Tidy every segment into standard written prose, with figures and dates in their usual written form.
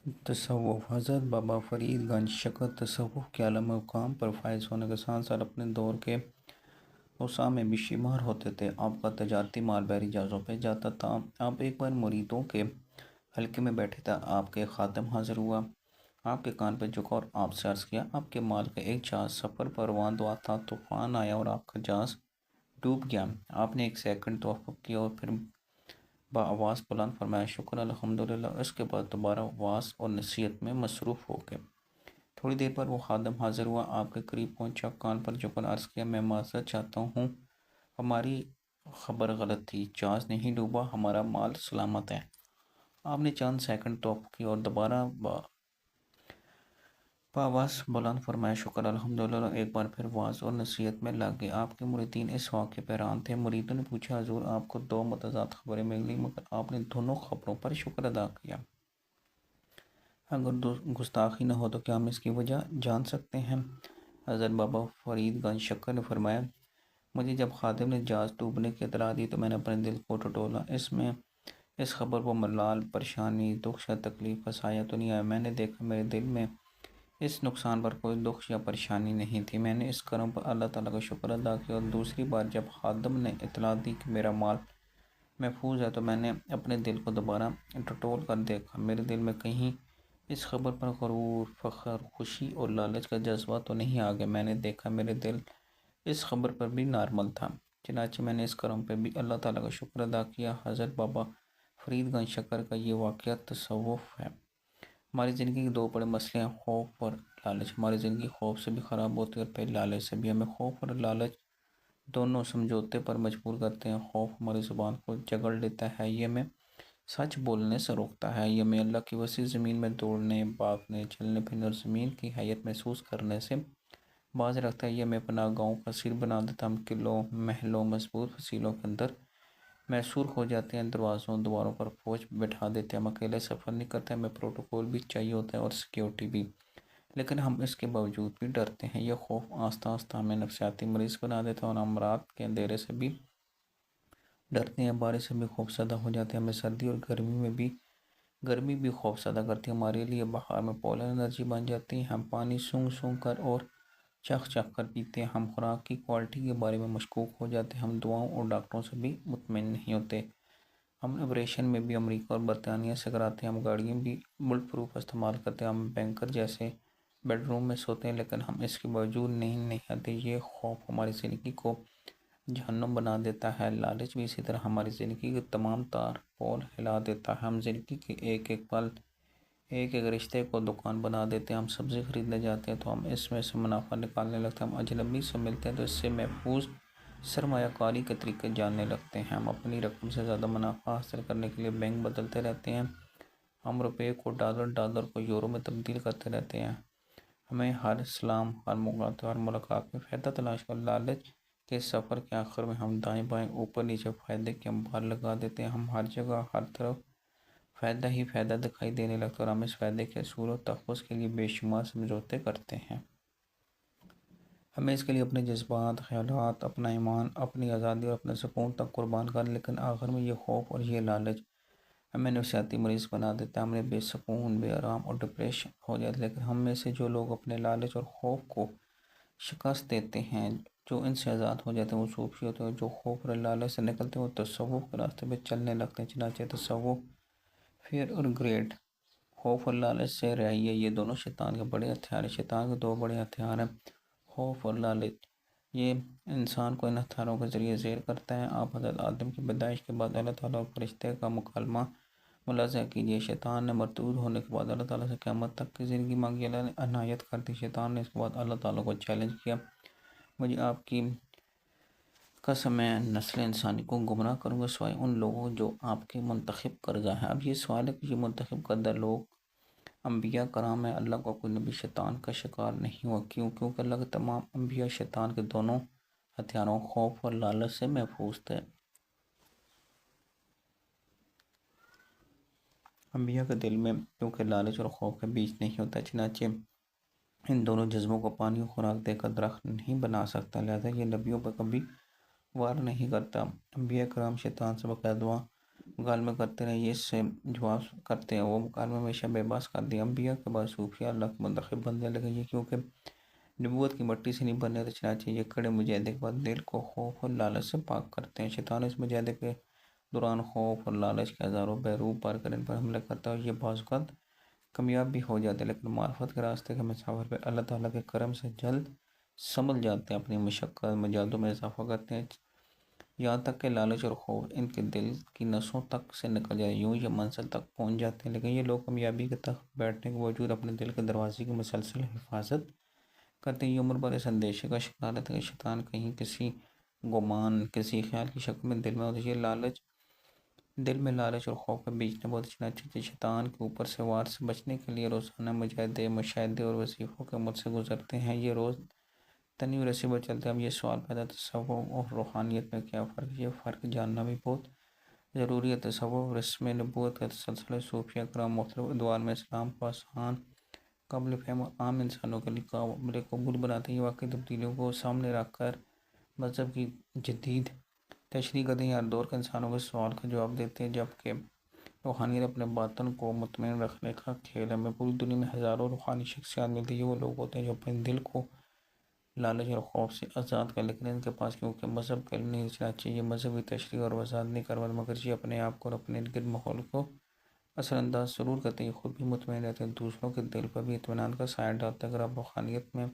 تصوف حضرت بابا فرید گنج شکر تصوف کے اعلیٰ مقام پر فائز ہونے کے ساتھ ساتھ اپنے دور کے اوساع میں بھی شمار ہوتے تھے۔ آپ کا تجارتی مال بحری جہازوں پہ جاتا تھا۔ آپ ایک بار مریدوں کے حلقے میں بیٹھے تھے، آپ کے خادم حاضر ہوا، آپ کے کان پہ جھکا اور آپ سے عرض کیا، آپ کے مال کا ایک جہاز سفر پر روان ہوا تھا، طوفان آیا اور آپ کا جہاز ڈوب گیا۔ آپ نے ایک سیکنڈ توقف کیا اور پھر بآواز بلند فرمایا، شکر الحمدللہ، اور اس کے بعد دوبارہ وعظ اور نصیحت میں مصروف ہو گئے۔ تھوڑی دیر پر وہ خادم حاضر ہوا، آپ کے قریب پہنچا، کان پر جھک کر عرض کیا، میں معذرت چاہتا ہوں، ہماری خبر غلط تھی، جہاز نہیں ڈوبا، ہمارا مال سلامت ہے۔ آپ نے چند سیکنڈ توقف کیا اور دوبارہ بآواز بلند فرمایا، شکر الحمدللہ، ایک بار پھر وعظ اور نصیحت میں لگ گئے۔ آپ کے مریدین اس واقعے پہ حیران تھے۔ مریدوں نے پوچھا، حضور، آپ کو دو متضاد خبریں ملی مگر آپ نے دونوں خبروں پر شکر ادا کیا۔ اگر گستاخی نہ ہو تو کیا ہم اس کی وجہ جان سکتے ہیں؟ حضرت بابا فرید گنج شکر نے فرمایا، مجھے جب خادم نے جہاز ڈوبنے کی اطلاع دی تو میں نے اپنے دل کو ٹٹولا۔ اس خبر پر ملال، پریشانی، دکھ یا تکلیف کا سایہ تو نہیں آیا۔ میں نے دیکھا میرے دل میں اس نقصان پر کوئی دکھ یا پریشانی نہیں تھی۔ میں نے اس کرم پر اللہ تعالیٰ کا شکر ادا کیا، اور دوسری بار جب خادم نے اطلاع دی کہ میرا مال محفوظ ہے تو میں نے اپنے دل کو دوبارہ ٹٹول کر دیکھا۔ میرے دل میں کہیں اس خبر پر غرور، فخر، خوشی اور لالچ کا جذبہ تو نہیں آ گیا۔ میں نے دیکھا میرے دل اس خبر پر بھی نارمل تھا، چنانچہ میں نے اس کرم پہ بھی اللہ تعالیٰ کا شکر ادا کیا۔ حضرت بابا فرید گنج شکر کا یہ واقعہ تصوف ہے۔ ہماری زندگی کے دو بڑے مسئلے ہیں، خوف اور لالچ۔ ہماری زندگی خوف سے بھی خراب ہوتی ہے اور پھر لالچ سے بھی۔ ہمیں خوف اور لالچ دونوں سمجھوتے پر مجبور کرتے ہیں۔ خوف ہماری زبان کو جگڑ لیتا ہے، یہ ہمیں سچ بولنے سے روکتا ہے، یہ ہمیں اللہ کی وسیع زمین میں دوڑنے، بھاگنے، چلنے پھرنے اور زمین کی حیت محسوس کرنے سے باز رکھتا ہے، یہ ہمیں پناہ گاہوں کا سیر بنا دیتا ہے۔ ہم قلعوں، محلوں، مضبوط فصیلوں کے اندر محصور ہو جاتے ہیں، دروازوں دیواروں پر فوج بٹھا دیتے ہیں، ہم اکیلے سفر نہیں کرتے، ہمیں پروٹوکول بھی چاہیے ہوتا ہے اور سیکیورٹی بھی، لیکن ہم اس کے باوجود بھی ڈرتے ہیں۔ یہ خوف آہستہ آہستہ ہمیں نفسیاتی مریض بنا دیتا ہے اور ہم رات کے اندھیرے سے بھی ڈرتے ہیں، بارش سے بھی خوفزدہ ہو جاتے ہیں، ہمیں سردی اور گرمی بھی خوفزدہ کرتی ہے، ہمارے لیے بہار میں پولر انرجی بن جاتی ہے، ہم پانی سونگھ سونگھ کر اور چکھ چکھ کر پیتے ہیں، ہم خوراک کی کوالٹی کے بارے میں مشکوک ہو جاتے ہیں، ہم دواؤں اور ڈاکٹروں سے بھی مطمئن نہیں ہوتے، ہم آپریشن میں بھی امریکہ اور برطانیہ سے کراتے ہیں، ہم گاڑیاں بھی بلٹ پروف استعمال کرتے ہیں، ہم بینکر جیسے بیڈ روم میں سوتے ہیں، لیکن ہم اس کے باوجود نہیں آتے۔ یہ خوف ہماری زندگی کو جہنم بنا دیتا ہے۔ لالچ بھی اسی طرح ہماری زندگی کے تمام تار پول ہلا دیتا ہے۔ ہم زندگی کے ایک ایک پل، ایک ایک رشتے کو دکان بنا دیتے ہیں۔ ہم سبزی خریدنے جاتے ہیں تو ہم اس میں سے منافع نکالنے لگتے ہیں، ہم اجنبی سے ملتے ہیں تو اس سے محفوظ سرمایہ کاری کے طریقے جاننے لگتے ہیں، ہم اپنی رقم سے زیادہ منافع حاصل کرنے کے لیے بینک بدلتے رہتے ہیں، ہم روپے کو ڈالر، ڈالر کو یورو میں تبدیل کرتے رہتے ہیں، ہمیں ہر سلام، ہر ملاقات میں فائدہ تلاش کر لالچ کے سفر کے آخر میں ہم دائیں بائیں اوپر نیچے فائدے کے انبار لگا دیتے ہیں، ہم ہر جگہ ہر طرف فائدہ ہی فائدہ دکھائی دینے لگتا ہے اور ہم اس فائدے کے حصول و تحفظ کے لیے بے شمار سمجھوتے کرتے ہیں۔ ہمیں اس کے لیے اپنے جذبات، خیالات، اپنا ایمان، اپنی آزادی اور اپنے سکون تک قربان کر، لیکن آخر میں یہ خوف اور یہ لالچ ہمیں نفسیاتی مریض بنا دیتا ہے، ہمیں بے سکون، بے آرام اور ڈپریشن ہو جاتا ہے۔ لیکن ہم میں سے جو لوگ اپنے لالچ اور خوف کو شکست دیتے ہیں، جو ان سے آزاد ہو جاتے ہیں، وہ صوفی ہوتے ہیں، جو خوف اور لالچ سے نکلتے ہیں وہ تصوف کے راستے پہ چلنے لگتے ہیں۔ چنانچہ تصوف، فیئر اور گریڈ، خوف اور لالچ سے رہائیے، یہ دونوں شیطان کے بڑے ہتھیار ہیں۔ شیطان کے دو بڑے ہتھیار ہیں، خوف اور لالچ۔ یہ انسان کو ان ہتھیاروں کے ذریعے زیر کرتا ہے۔ آپ حضرت آدم کی پیدائش کے بعد اللہ تعالیٰ اور فرشتے کا مکالمہ ملاحظہ کیجیے۔ شیطان نے مردود ہونے کے بعد اللہ تعالیٰ سے قیامت تک کی زندگی مانگی، اللہ نے عنایت کر دی۔ شیطان نے اس کے بعد اللہ تعالیٰ کو چیلنج کیا، مجھے آپ کی قسم میں نسل انسانی کو گمراہ کروں گا سوائے ان لوگوں جو آپ کے منتخب کردہ ہیں۔ اب یہ سوال ہے کہ یہ منتخب کردہ لوگ انبیاء کرام ہیں، اللہ کا کوئی نبی شیطان کا شکار نہیں ہوا، کیوں؟ کیونکہ اللہ کے تمام انبیاء شیطان کے دونوں ہتھیاروں، خوف اور لالچ سے محفوظ تھے۔ انبیاء کے دل میں کیونکہ لالچ اور خوف کا بیج نہیں ہوتا، چنانچہ ان دونوں جذبوں کو پانی اور خوراک دے کر درخت نہیں بنا سکتا، لہذا یہ نبیوں پر کبھی وار نہیں کرتا۔ انبیاء کرام شیطان سے باقاعدہ مکالمے کرتے رہے، یہ اس سے جواب کرتے ہیں وہ مکالمے ہمیشہ بے بس کر دیا۔ انبیاء کے بعد صوفیہ اللہ کے منتخب بننے لگے، یہ کیونکہ نبوت کی مٹی سے نہیں بننے، تو چنانچہ یہ کڑے مجاہدے کے بعد دل کو خوف اور لالچ سے پاک کرتے ہیں۔ شیطان اس مجاہدے کے دوران خوف اور لالچ کے ہزاروں بیروب پار کر ان پر حملہ کرتا ہے، اور یہ بعض اوقات کامیاب بھی ہو جاتے ہیں، لیکن معرفت کے راستے کے مسافر پہ اللہ تعالیٰ کے کرم سے جلد سنبھل جاتے ہیں، اپنی مشقت مجاہدوں میں اضافہ کرتے ہیں، یہاں تک کہ لالچ اور خوف ان کے دل کی نسوں تک سے نکل جائے، یوں یہ منزل تک پہنچ جاتے ہیں۔ لیکن یہ لوگ کامیابی کے تخت بیٹھنے کے باوجود اپنے دل کے دروازے کی مسلسل حفاظت کرتے ہیں، یہ عمر بھر اس اندیشے کا شکار رہتے ہیں کہ شیطان کہیں کسی گمان، کسی خیال کی شکل میں دل میں ہوتا ہے۔ یہ دل میں لالچ اور خوف کا بیج نہ بولتے، چنانچہ شیطان کے اوپر سے وار سے بچنے کے لیے روزانہ مجاہدے، مشاہدے اور وظیفوں کے عمل سے گزرتے ہیں۔ یہ روز تنی و رسی پر چلتے ہیں۔ اب یہ سوال پیدا تصوف اور روحانیت میں کیا فرق ہے؟ یہ فرق جاننا بھی بہت ضروری ہے۔ تصوف رسم نبوت کا تسلسل ہے، صوفیہ کرام مختلف ادوار میں اسلام کو آسان، قابل فہم اور عام انسانوں کے لیے قابل قبول بناتے ہیں۔ یہ واقعی تبدیلیوں کو سامنے رکھ کر مذہب کی جدید تشریح کرتے ہیں، ہر دور کے انسانوں کے سوال کا جواب دیتے ہیں، جبکہ روحانیت اپنے باطن کو مطمئن رکھنے کا کھیل ہے۔ ہمیں پوری دنیا میں ہزاروں روحانی شخصیات ملتی ہیں، یہ وہ لوگ ہوتے ہیں جو اپنے دل کو لالچ اور خوف سے آزاد کر، لیکن ان کے پاس کیونکہ مذہب کا علم نہیں، چنانچہ یہ مذہبی تشریح اور وضاحت نہیں کرواتے، مگر یہ اپنے آپ کو اور اپنے ارد گرد ماحول کو اثر انداز ضرور کرتے ہیں۔ یہ خود بھی مطمئن رہتے ہیں، دوسروں کے دل پر بھی اطمینان کا سایہ ڈالتے ہیں۔ اگر آپ روحانیت میں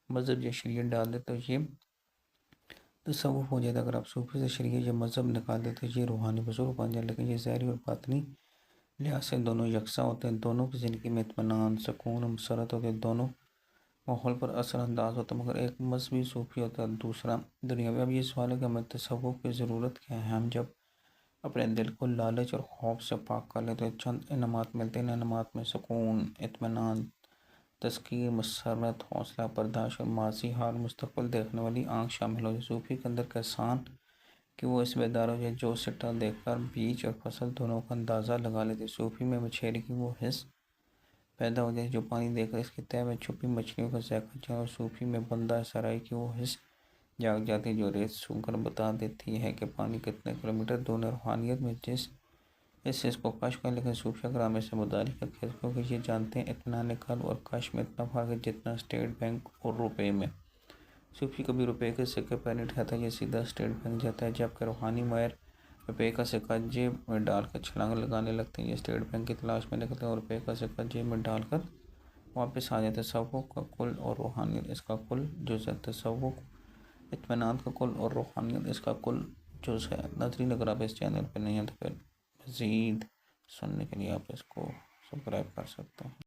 مذہب یا شریعت ڈال دیں تو یہ تصوف ہو جاتا ہے، اگر آپ صوفی سے شریعت یا مذہب نکال دیں تو یہ روحانی بزرگ بن جائے، لیکن یہ ظاہری اور باطنی لحاظ سے دونوں یکساں ہوتے ہیں، دونوں کی زندگی میں اطمینان، سکون اور مسرت ہوتے ہیں، دونوں ماحول پر اثر انداز ہوتا ہے، مگر ایک مذہبی صوفی ہوتا ہے، دوسرا دنیاوی۔ اب یہ سوال ہے کہ ہمیں تصوف کی ضرورت کیا ہے؟ ہم جب اپنے دل کو لالچ اور خوف سے پاک کر لیتے ہیں، چند انعامات ملتے ہیں۔ ان انعامات میں سکون، اطمینان، تذکیر، مسرت، حوصلہ، برداشت اور ماضی، حال، مستقبل دیکھنے والی آنکھ شامل ہو جائے۔ صوفی کے اندر کا احسان کہ وہ اس بیدار ہو جائے جو سٹہ دیکھ کر بیج اور فصل دونوں کا اندازہ لگا لیتے۔ صوفی میں مچھلی کی وہ حس پیدا ہو جائے جو پانی دے کر اس کی تہہ میں چھپی مچھلیوں کا ذائقہ چاہے، اور صوفی میں بندہ سرائی کی وہ حس جاگ جاتی ہے جو ریت سونگھ کر بتا دیتی ہے کہ پانی کتنے کلومیٹر دور ہے۔ روحانیت میں جس اس حس کو کشف کر، لیکن صوفیہ کرام اسے مداری کا کھیل، کیونکہ یہ جانتے ہیں اطمینان قلب اور کشف میں اتنا فرق ہے جتنا اسٹیٹ بینک اور روپے میں۔ صوفی کبھی روپے کے سکے پر نہیں ٹھہرتا، یہ سیدھا اسٹیٹ بینک جاتا ہے، جبکہ روحانی ماہر روپے کا سکہ جیب میں ڈال کر چھلانگ لگانے لگتے ہیں، یہ اسٹیٹ بینک کی تلاش میں نکلتے ہیں اور روپے کا سکہ جیب میں ڈال کر واپس آ جاتے ہیں۔ تصوف کا کل اور روحانیت اس کا کل جز ہے۔ تصوف اطمینان کا کل اور روحانیت اس کا کل جز ہے۔ ناظرین، اگر آپ اس چینل پہ نہیں ہیں تو پھر مزید سننے کے لیے آپ اس کو سبسکرائب کر سکتے ہیں۔